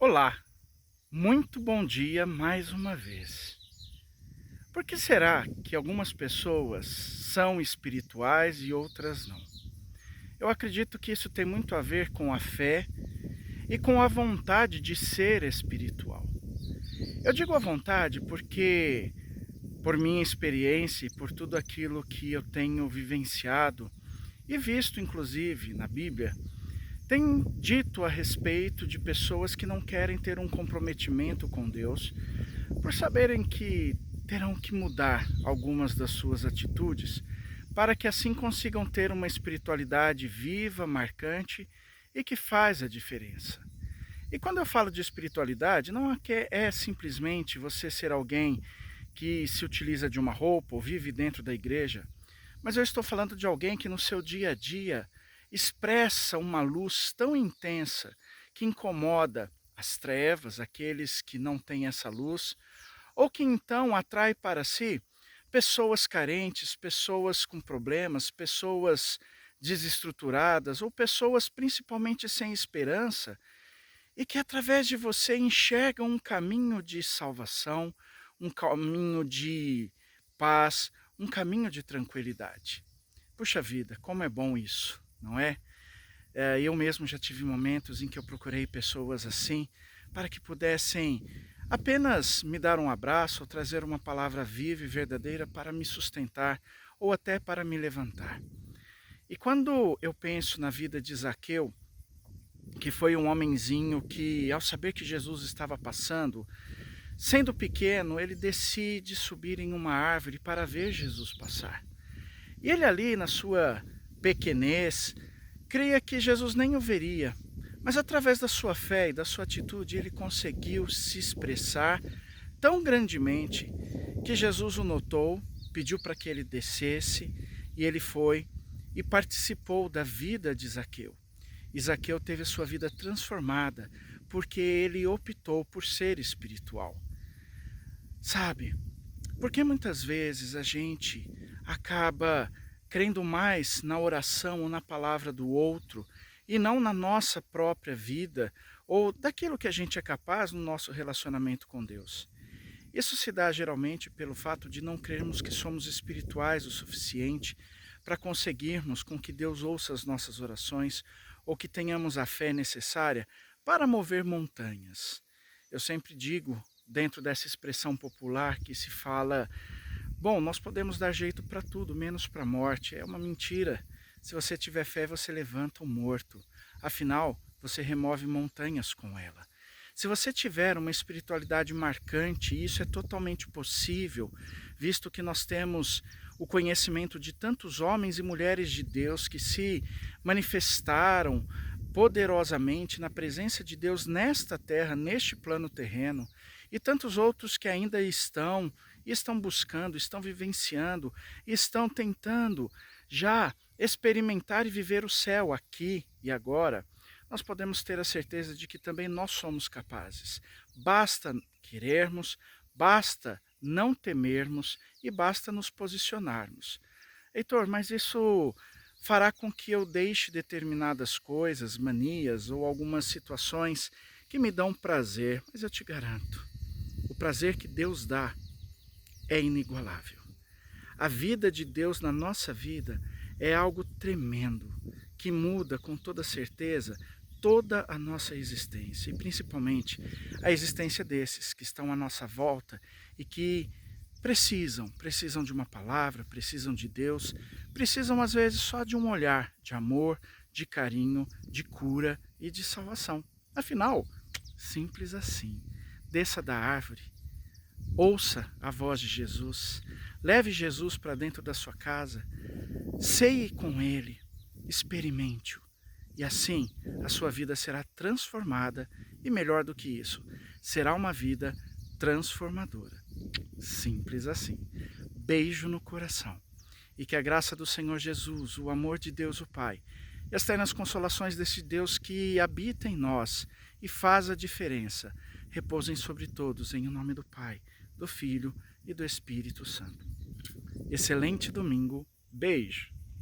Olá, muito bom dia mais uma vez. Por que será que algumas pessoas são espirituais e outras não? Eu acredito que isso tem muito a ver com a fé e com a vontade de ser espiritual. Eu digo a vontade porque, por minha experiência e por tudo aquilo que eu tenho vivenciado e visto, inclusive, na Bíblia, tem dito a respeito de pessoas que não querem ter um comprometimento com Deus por saberem que terão que mudar algumas das suas atitudes para que assim consigam ter uma espiritualidade viva, marcante e que faz a diferença. E quando eu falo de espiritualidade, não é simplesmente você ser alguém que se utiliza de uma roupa ou vive dentro da igreja, mas eu estou falando de alguém que no seu dia a dia expressa uma luz tão intensa que incomoda as trevas, aqueles que não têm essa luz, ou que então atrai para si pessoas carentes, pessoas com problemas, pessoas desestruturadas ou pessoas principalmente sem esperança e que através de você enxergam um caminho de salvação, um caminho de paz, um caminho de tranquilidade. Puxa vida, como é bom isso, não é? Eu mesmo já tive momentos em que eu procurei pessoas assim, para que pudessem apenas me dar um abraço ou trazer uma palavra viva e verdadeira para me sustentar ou até para me levantar. E quando eu penso na vida de Zaqueu, que foi um homenzinho que, ao saber que Jesus estava passando, sendo pequeno, ele decide subir em uma árvore para ver Jesus passar. E ele ali, na sua pequenez, cria que Jesus nem o veria, mas através da sua fé e da sua atitude, ele conseguiu se expressar tão grandemente que Jesus o notou, pediu para que ele descesse e ele foi e participou da vida de Zaqueu. E Zaqueu teve a sua vida transformada porque ele optou por ser espiritual. Sabe, porque muitas vezes a gente acaba crendo mais na oração ou na palavra do outro e não na nossa própria vida ou daquilo que a gente é capaz no nosso relacionamento com Deus. Isso se dá geralmente pelo fato de não crermos que somos espirituais o suficiente para conseguirmos com que Deus ouça as nossas orações ou que tenhamos a fé necessária para mover montanhas. Eu sempre digo, dentro dessa expressão popular que se fala: bom, nós podemos dar jeito para tudo, menos para a morte. É uma mentira. Se você tiver fé, você levanta o morto. Afinal, você remove montanhas com ela. Se você tiver uma espiritualidade marcante, e isso é totalmente possível, visto que nós temos o conhecimento de tantos homens e mulheres de Deus que se manifestaram poderosamente na presença de Deus nesta terra, neste plano terreno, e tantos outros que ainda estão buscando, estão vivenciando, estão tentando já experimentar e viver o céu aqui e agora, nós podemos ter a certeza de que também nós somos capazes. Basta querermos, basta não temermos e basta nos posicionarmos. Heitor, mas isso fará com que eu deixe determinadas coisas, manias ou algumas situações que me dão prazer, mas eu te garanto, o prazer que Deus dá é inigualável. A vida de Deus na nossa vida é algo tremendo, que muda com toda certeza toda a nossa existência, e principalmente a existência desses que estão à nossa volta e que precisam de uma palavra, precisam de Deus, precisam às vezes só de um olhar de amor, de carinho, de cura e de salvação. Afinal, simples assim. Desça da árvore, ouça a voz de Jesus, leve Jesus para dentro da sua casa, ceie com Ele, experimente-o. E assim a sua vida será transformada e, melhor do que isso, será uma vida transformadora. Simples assim. Beijo no coração. E que a graça do Senhor Jesus, o amor de Deus o Pai e as ternas consolações desse Deus que habita em nós e faz a diferença, repousem sobre todos em nome do Pai, do Filho e do Espírito Santo. Excelente domingo. Beijo.